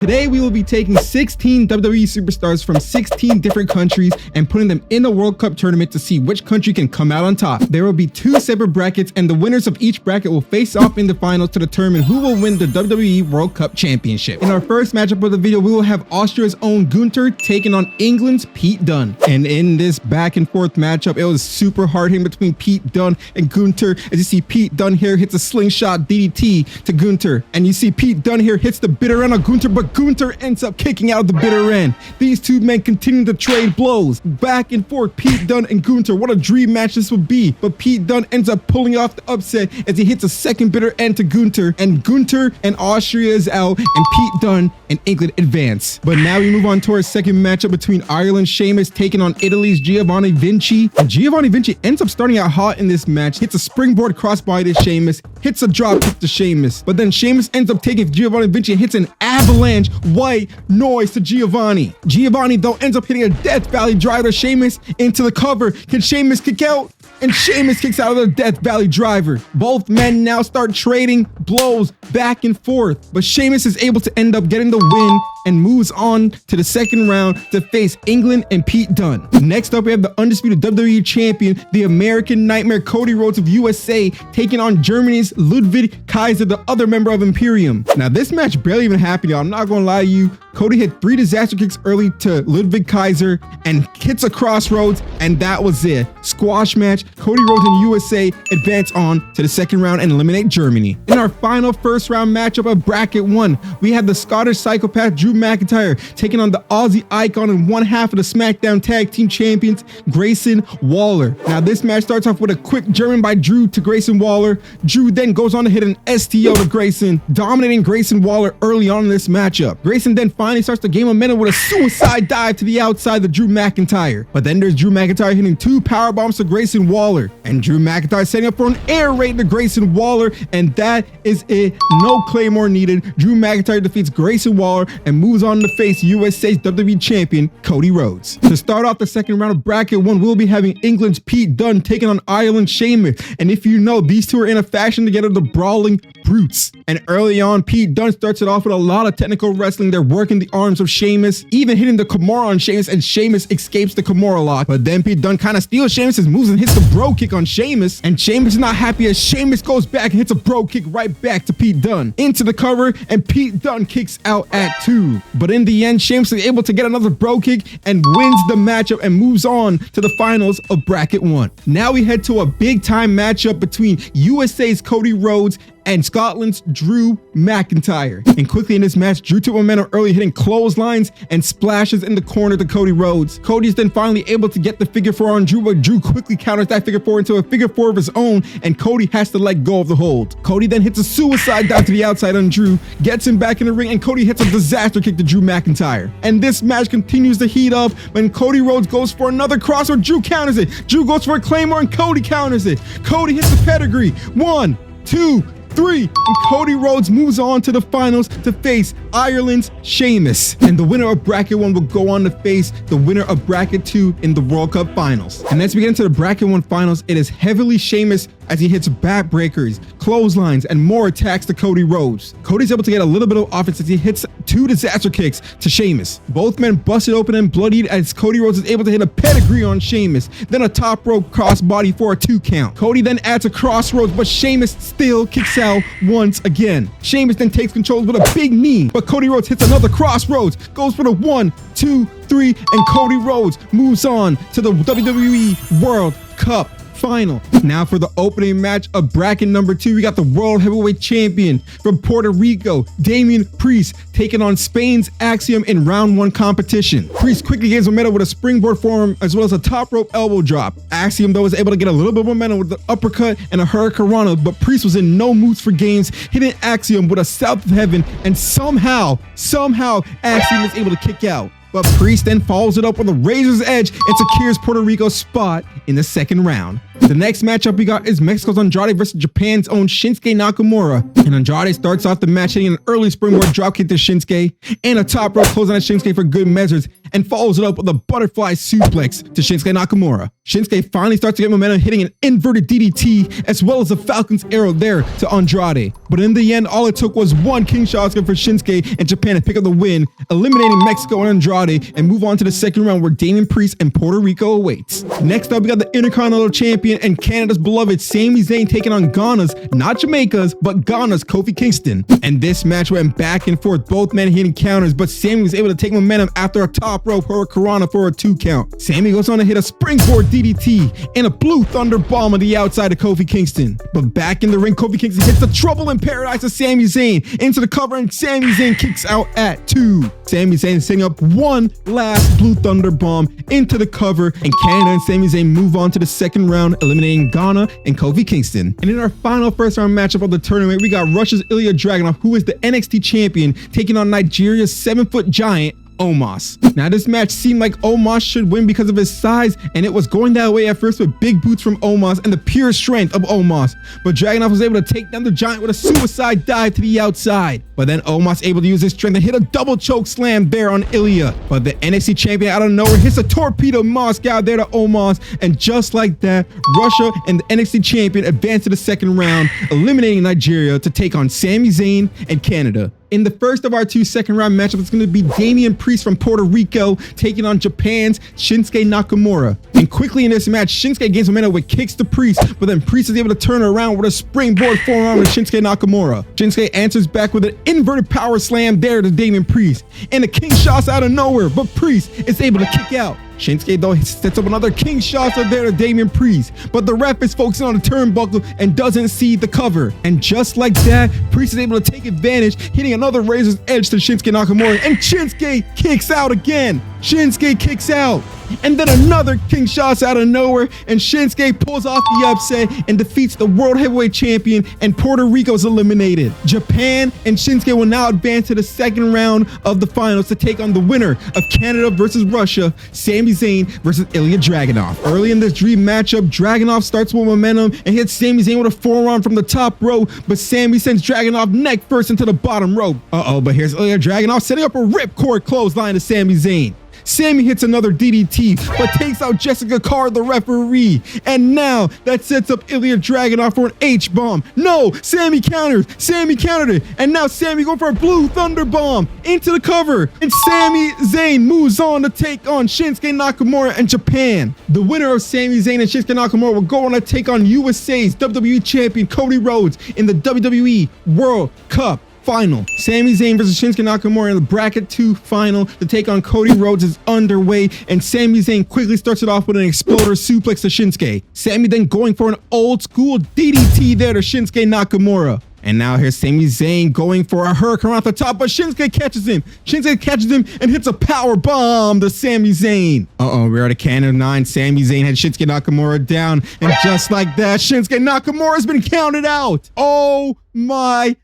Today we will be taking 16 WWE superstars from 16 different countries and putting them in a World Cup tournament to see which country can come out on top. There will be 2 separate brackets and the winners of each bracket will face off in the finals to determine who will win the WWE World Cup Championship. In our first matchup of the video, we will have Austria's own Gunther taking on England's Pete Dunne. And in this back and forth matchup, it was super hard hitting between Pete Dunne and Gunther. As you see, Pete Dunne here hits a slingshot DDT to Gunther. And you see Pete Dunne here hits the bitter end on Gunther, but Gunther ends up kicking out the bitter end. These two men continue to trade blows back and forth. Pete Dunne and Gunther, what a dream match this would be. But Pete Dunne ends up pulling off the upset as he hits a second bitter end to Gunther. And Gunther and Austria is out, and Pete Dunne and England advance. But now we move on to our second matchup between Ireland's Sheamus taking on Italy's Giovanni Vinci. And Giovanni Vinci ends up starting out hot in this match, hits a springboard crossbody to Sheamus, hits a drop kick to Sheamus. But then Sheamus ends up taking Giovanni Vinci and hits an avalanche white noise to Giovanni. Giovanni though ends up hitting a Death Valley driver to Sheamus into the cover. Can Sheamus kick out? And Sheamus kicks out of the Death Valley driver. Both men now start trading blows back and forth, but Sheamus is able to end up getting the win and moves on to the second round to face England and Pete Dunne. Next up, we have the undisputed WWE champion, the American Nightmare Cody Rhodes of USA, taking on Germany's Ludwig Kaiser, the other member of Imperium. Now, this match barely even happened, y'all. I'm not gonna lie to you. Cody hit 3 disaster kicks early to Ludwig Kaiser and hits a crossroads, and that was it. Squash match. Cody Rhodes and USA advance on to the second round and eliminate Germany. In our final first round matchup of bracket 1, we have the Scottish psychopath Drew McIntyre taking on the Aussie icon and one half of the SmackDown Tag Team Champions, Grayson Waller. Now this match starts off with a quick German by Drew to Grayson Waller. Drew then goes on to hit an STO to Grayson, dominating Grayson Waller early on in this matchup. Grayson then finally starts to gain momentum with a suicide dive to the outside of Drew McIntyre. But then there's Drew McIntyre hitting 2 power bombs to Grayson Waller. And Drew McIntyre setting up for an air raid to Grayson Waller. And that is it. No Claymore needed. Drew McIntyre defeats Grayson Waller and moves on to face USA's WWE champion, Cody Rhodes. To start off the second round of bracket 1, we'll be having England's Pete Dunne taking on Ireland's Sheamus. And if you know, these two are in a faction together, the Brawling Brutes. And early on, Pete Dunne starts it off with a lot of technical wrestling. They're working the arms of Sheamus, even hitting the Kimura on Sheamus, and Sheamus escapes the Kimura lock. But then Pete Dunne kind of steals Sheamus's moves and hits the bro kick on Sheamus. And Sheamus is not happy as Sheamus goes back and hits a bro kick right back to Pete Dunne into the cover, and Pete Dunne kicks out at 2. But in the end, Sheamus is able to get another bro kick and wins the matchup and moves on to the finals of bracket 1. Now we head to a big time matchup between USA's Cody Rhodes and Scotland's Drew McIntyre. And quickly in this match, Drew took momentum early, hitting clotheslines and splashes in the corner to Cody Rhodes. Cody's then finally able to get the figure 4 on Drew, but Drew quickly counters that figure 4 into a figure 4 of his own, and Cody has to let go of the hold. Cody then hits a suicide dive to the outside on Drew, gets him back in the ring, and Cody hits a disaster kick to Drew McIntyre. And this match continues to heat up when Cody Rhodes goes for another crossover. Drew counters it. Drew goes for a Claymore, and Cody counters it. Cody hits the pedigree. 1, 2, 3, and Cody Rhodes moves on to the finals to face Ireland's Sheamus. And the winner of bracket 1 will go on to face the winner of bracket 2 in the World Cup finals. And as we get into the bracket 1 finals, it is heavily Sheamus as he hits backbreakers, clotheslines, and more attacks to Cody Rhodes. Cody's able to get a little bit of offense as he hits 2 disaster kicks to Sheamus. Both men busted open and bloodied as Cody Rhodes is able to hit a pedigree on Sheamus, then a top rope crossbody for a 2 count. Cody then adds a crossroads, but Sheamus still kicks out once again. Sheamus then takes control with a big knee, but Cody Rhodes hits another crossroads, goes for the 1, 2, 3, and Cody Rhodes moves on to the WWE World Cup final. Now for the opening match of bracket number 2, we got the World Heavyweight Champion from Puerto Rico, Damian Priest, taking on Spain's Axiom in round 1 competition. Priest quickly gains momentum with a springboard forearm as well as a top rope elbow drop. Axiom though was able to get a little bit of momentum with the uppercut and a hurricanrana, but Priest was in no moods for games, hitting Axiom with a South of Heaven, and somehow Axiom is able to kick out. But Priest then follows it up with a razor's edge and secures Puerto Rico's spot in the second round. The next matchup we got is Mexico's Andrade versus Japan's own Shinsuke Nakamura. And Andrade starts off the match hitting an early springboard dropkick to Shinsuke and a top rope close on Shinsuke for good measures, and follows it up with a butterfly suplex to Shinsuke Nakamura. Shinsuke finally starts to get momentum, hitting an inverted DDT as well as a Falcon's Arrow there to Andrade. But in the end, all it took was one King Shotgun for Shinsuke and Japan to pick up the win, eliminating Mexico and Andrade, and move on to the second round where Damian Priest and Puerto Rico awaits. Next up, we got the Intercontinental Champion and Canada's beloved Sami Zayn taking on Ghana's, not Jamaica's, but Ghana's Kofi Kingston. And this match went back and forth, both men hitting counters, but Sami was able to take momentum after a top rope Hurricanrana for a 2 count. Sami goes on to hit a springboard DDT and a blue thunder bomb on the outside of Kofi Kingston. But back in the ring, Kofi Kingston hits the Trouble in Paradise of Sami Zayn into the cover, and Sami Zayn kicks out at 2. Sami Zayn setting up one last blue thunder bomb into the cover, and Canada and Sami Zayn move on to the second round, eliminating Ghana and Kofi Kingston. And in our final first round matchup of the tournament, we got Russia's Ilya Dragunov, who is the NXT champion, taking on Nigeria's 7-foot giant Omos. Now this match seemed like Omos should win because of his size, and it was going that way at first with big boots from Omos and the pure strength of Omos, but Dragunov was able to take down the giant with a suicide dive to the outside. But then Omos able to use his strength and hit a double choke slam there on Ilya. But the NXT champion out of nowhere hits a torpedo Moscow there to Omos, and just like that, Russia and the NXT champion advance to the second round, eliminating Nigeria to take on Sami Zayn and Canada. In the first of our 2 second-round matchups, it's going to be Damian Priest from Puerto Rico taking on Japan's Shinsuke Nakamura. And quickly in this match, Shinsuke gains momentum with kicks to Priest, but then Priest is able to turn around with a springboard forearm to Shinsuke Nakamura. Shinsuke answers back with an inverted power slam there to Damian Priest, and a king shots out of nowhere, but Priest is able to kick out. Shinsuke though sets up another king shot there to Damian Priest, but the ref is focusing on the turnbuckle and doesn't see the cover. And just like that, Priest is able to take advantage, hitting another razor's edge to Shinsuke Nakamura, and Shinsuke kicks out again. Shinsuke kicks out, and then another king shots out of nowhere, and Shinsuke pulls off the upset and defeats the world heavyweight champion, and Puerto Rico's eliminated. Japan and Shinsuke will now advance to the second round of the finals to take on the winner of Canada versus Russia, Sami Zayn versus Ilya Dragunov. Early in this dream matchup, Dragunov starts with momentum and hits Sami Zayn with a forearm from the top rope, but Sami sends Dragunov neck first into the bottom rope. But here's Ilya Dragunov setting up a ripcord clothesline to Sami Zayn. Sami hits another DDT, but takes out Jessica Carr, the referee. And now that sets up Ilya Dragunov for an H-bomb. No, Sami counters. Sami countered it. And now Sami going for a blue thunder bomb into the cover. And Sami Zayn moves on to take on Shinsuke Nakamura and Japan. The winner of Sami Zayn and Shinsuke Nakamura will go on to take on USA's WWE champion Cody Rhodes in the WWE World Cup final. Sami Zayn versus Shinsuke Nakamura in the bracket 2 final to take on Cody Rhodes is underway, and Sami Zayn quickly starts it off with an exploder suplex to Shinsuke. Sami then going for an old school DDT there to Shinsuke Nakamura. And now here's Sami Zayn going for a hurricane off the top, but Shinsuke catches him. Shinsuke catches him and hits a power bomb to Sami Zayn. We're at a count of 9. Sami Zayn had Shinsuke Nakamura down, and just like that, Shinsuke Nakamura has been counted out. Oh my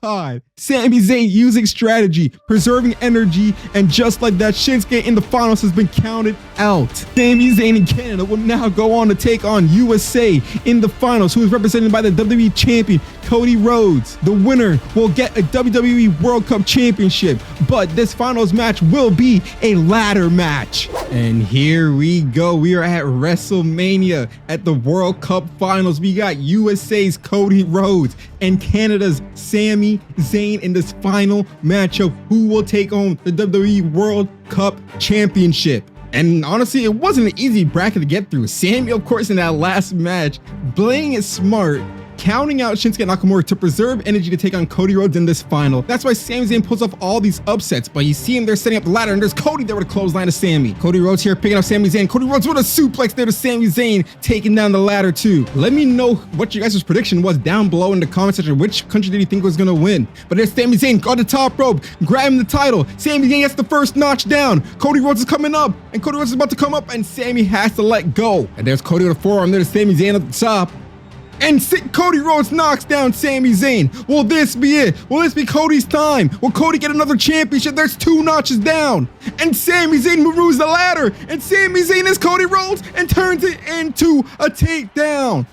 God. Sami Zayn using strategy, preserving energy, and just like that, Shinsuke in the finals has been counted out. Sami Zayn and Canada will now go on to take on USA in the finals, who is represented by the WWE champion Cody Rhodes. The winner will get a WWE World Cup Championship, but this finals match will be a ladder match. And here we go. We are at WrestleMania at the World Cup Finals. We got USA's Cody Rhodes and Canada's Sami Zayn in this final matchup. Who will take home the WWE World Cup Championship? And honestly, it wasn't an easy bracket to get through. Sami, of course, in that last match, playing it smart, counting out Shinsuke Nakamura to preserve energy to take on Cody Rhodes in this final. That's why Sami Zayn pulls off all these upsets, but you see him there setting up the ladder, and there's Cody there with a clothesline to Sami. Cody Rhodes here picking up Sami Zayn. Cody Rhodes with a suplex there to Sami Zayn, taking down the ladder too. Let me know what your guys' prediction was down below in the comment section. Which country did you think was gonna win? But there's Sami Zayn on the top rope, grabbing the title. Sami Zayn gets the first notch down. Cody Rhodes is coming up, and Cody Rhodes is about to come up, and Sami has to let go. And there's Cody with a forearm there to Sami Zayn at the top. And Cody Rhodes knocks down Sami Zayn. Will this be it? Will this be Cody's time? Will Cody get another championship? There's 2 notches down. And Sami Zayn moves the ladder. And Sami Zayn is Cody Rhodes and turns it into a takedown.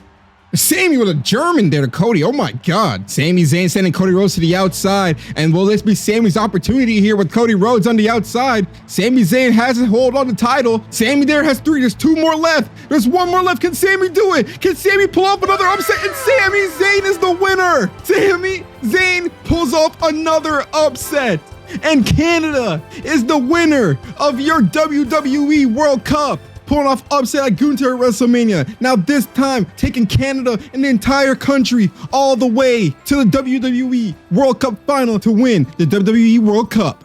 Sami with a German there to Cody. Oh my God. Sami Zayn sending Cody Rhodes to the outside. And will this be Sami's opportunity here with Cody Rhodes on the outside? Sami Zayn has a hold on the title. Sami there has 3. There's 2 more left. There's 1 more left. Can Sami do it? Can Sami pull off another upset? And Sami Zayn is the winner. Sami Zayn pulls off another upset. And Canada is the winner of your WWE World Cup. Pulling off upset like Gunther at WrestleMania. Now this time, taking Canada and the entire country all the way to the WWE World Cup final to win the WWE World Cup.